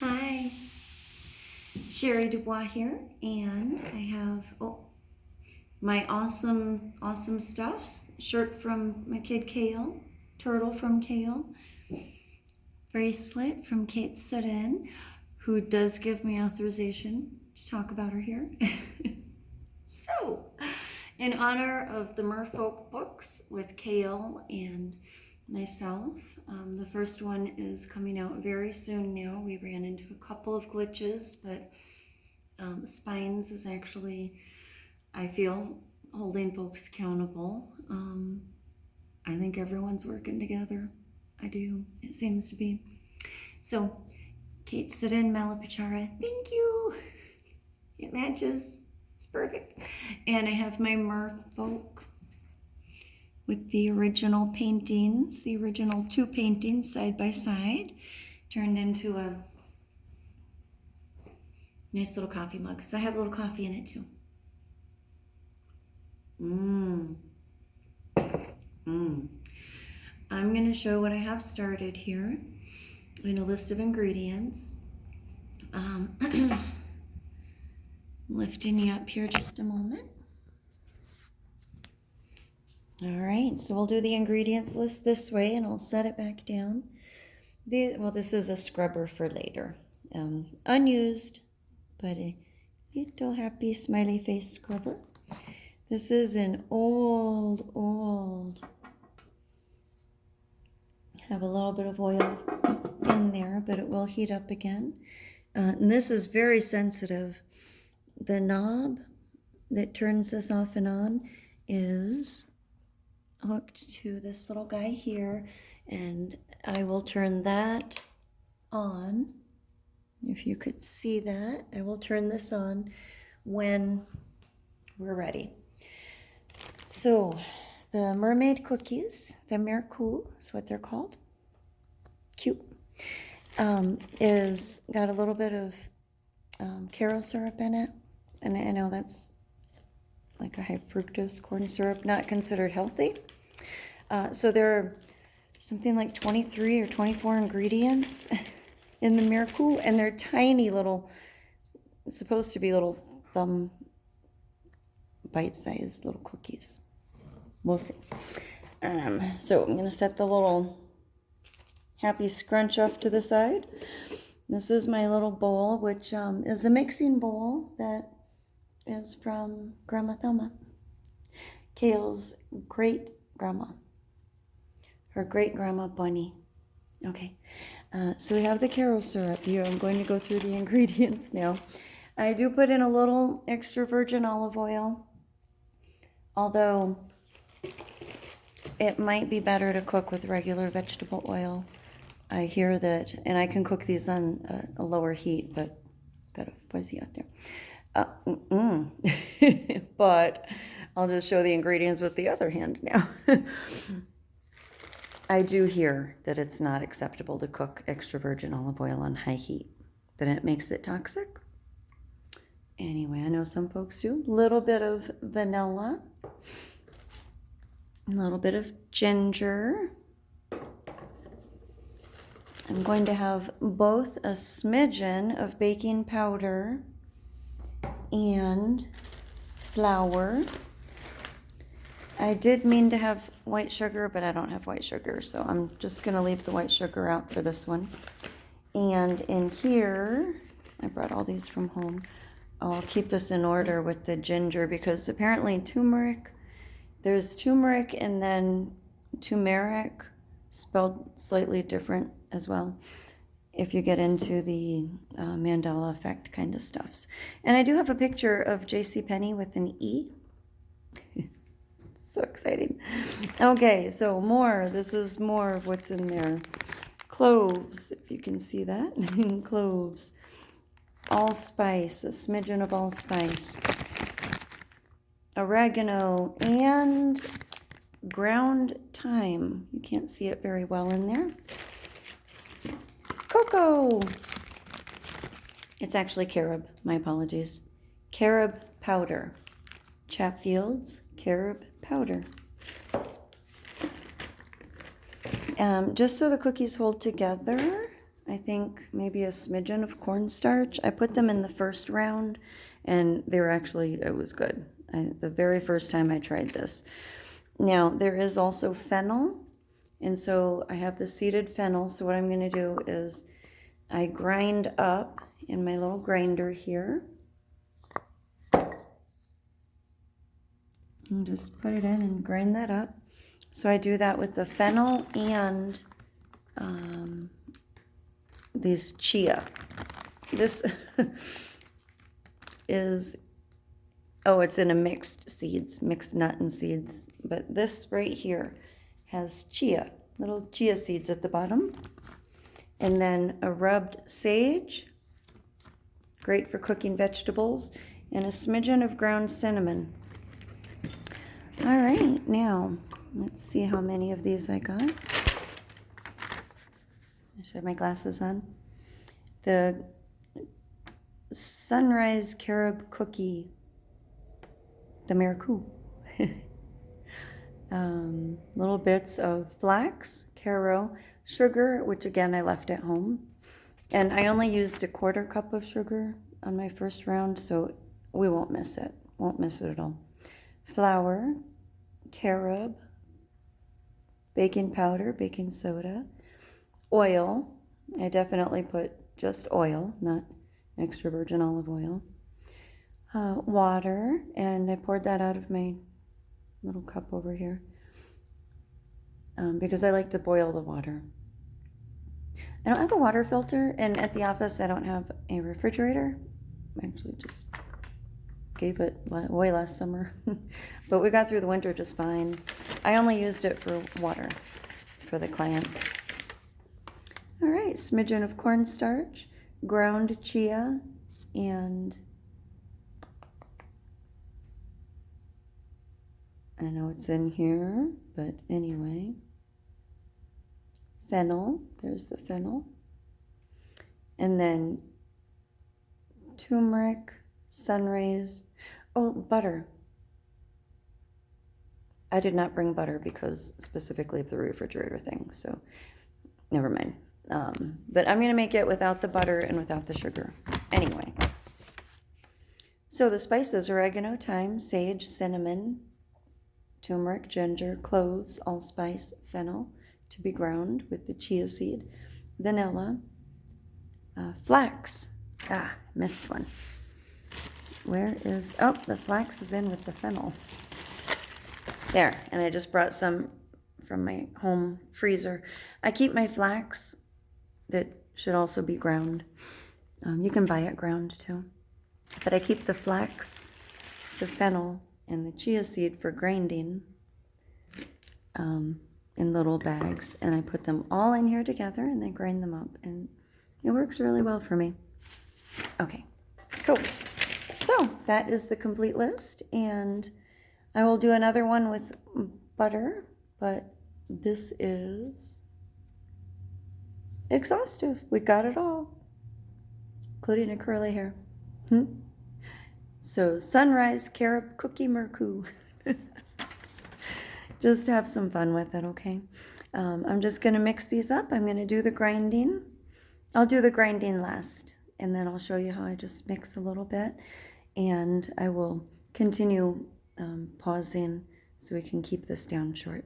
Hi, Sherry Dubois here, and I have my awesome stuffs shirt from my kid Kale, turtle from Kale, bracelet from Kate Sudden, who does give me authorization to talk about her here. So, in honor of the Merfolk books with Kale and myself, the first one is coming out very soon now. We ran into a couple of glitches, but Spines is actually, I feel, holding folks accountable. I think everyone's working together. I do. It seems to be. So, Kate stood in Malapachara. Thank you. It matches. It's perfect. And I have my Merfolk with the original paintings, the original two paintings side by side, turned into a nice little coffee mug. So I have a little coffee in it too. I'm going to show what I have started here in a list of ingredients. Lifting you up here just a moment. All right, so we'll do the ingredients list this way and I'll set it back down. This is a scrubber for later. Unused, but a little happy smiley face scrubber. This is an old, have a little bit of oil in there, but it will heat up again. And this is very sensitive. The knob that turns this off and on is hooked to this little guy here, and I will turn that on. If you could see that, I will turn this on when we're ready. So the mermaid cookies, the Mercou is what they're called. Cute. Is got a little bit of Carob syrup in it, and I know that's like a high fructose corn syrup, not considered healthy. So there are something like 23 or 24 ingredients in the Mercou, and they're tiny little, it's supposed to be little thumb bite-sized little cookies. We'll see. So I'm going to set the little happy scrunch off to the side. This is my little bowl, which is a mixing bowl that is from Grandma Thelma, Kale's great grandma, her great grandma Bunny. Okay, so we have the Carob syrup here. I'm going to go through the ingredients now. I do put in a little extra virgin olive oil, although it might be better to cook with regular vegetable oil. I hear that, and I can cook these on a lower heat, but got a fuzzy out there. But I'll just show the ingredients with the other hand now. I do hear that it's not acceptable to cook extra virgin olive oil on high heat, that it makes it toxic. Anyway, I know some folks do. A little bit of vanilla, a little bit of ginger. I'm going to have both a smidgen of baking powder and flour. I did mean to have white sugar, but I don't have white sugar, so I'm just going to leave the white sugar out for this one. And in here, I brought all these from home. I'll keep this in order with the ginger because apparently turmeric, there's turmeric and then turmeric, spelled slightly different as well, if you get into the Mandela effect kind of stuffs. And I do have a picture of JCPenney with an E. So exciting. Okay, so this is more of what's in there. Cloves, if you can see that. Cloves. Allspice, a smidgen of allspice. Oregano and ground thyme. You can't see it very well in there. Cocoa. It's actually carob. My apologies. Carob powder. Chatfield's carob powder. Just so the cookies hold together, I think maybe a smidgen of cornstarch. I put them in the first round, and they were actually, it was good. The very first time I tried this. Now, there is also fennel, and so I have the seeded fennel. So what I'm going to do is I grind up in my little grinder here. And just put it in and grind that up. So I do that with the fennel and these chia. This is, oh, it's in a mixed nut and seeds. But this right here has chia, little chia seeds at the bottom. And then a rubbed sage, great for cooking vegetables, and a smidgen of ground cinnamon. All right, now let's see how many of these I got. I should have my glasses on. The Sunrise Carob cookie, the Maracoo. Little bits of flax, Carob, sugar, which again I left at home. And I only used a 1/4 cup of sugar on my first round, so we won't miss it. Won't miss it at all. Flour, Carob, baking powder, baking soda, oil. I definitely put just oil, not extra virgin olive oil. Water, and I poured that out of my little cup over here because I like to boil the water. I don't have a water filter, and at the office I don't have a refrigerator. I actually just gave it way last summer, but we got through the winter just fine. I only used it for water for the clients. All right, smidgen of cornstarch, ground chia, and I know it's in here, but anyway, fennel, there's the fennel, and then turmeric, sunrise, oh, butter. I did not bring butter because specifically of the refrigerator thing, so never mind. But I'm going to make it without the butter and without the sugar. Anyway, so the spices: oregano, thyme, sage, cinnamon, turmeric, ginger, cloves, allspice, fennel to be ground with the chia seed, vanilla, flax. Missed one. Where is, oh, the flax is in with the fennel. There, and I just brought some from my home freezer. I keep my flax, that should also be ground. You can buy it ground too. But I keep the flax, the fennel, and the chia seed for grinding in little bags. And I put them all in here together and then grind them up. And it works really well for me. Okay, cool. So that is the complete list. And I will do another one with butter, but this is exhaustive. We got it all, including a curly hair. So Sunrise Carob Cookie Maracoo. Just have some fun with it, okay? I'm just going to mix these up. I'm going to do the grinding. I'll do the grinding last, and then I'll show you how I just mix a little bit. And I will continue pausing so we can keep this down short.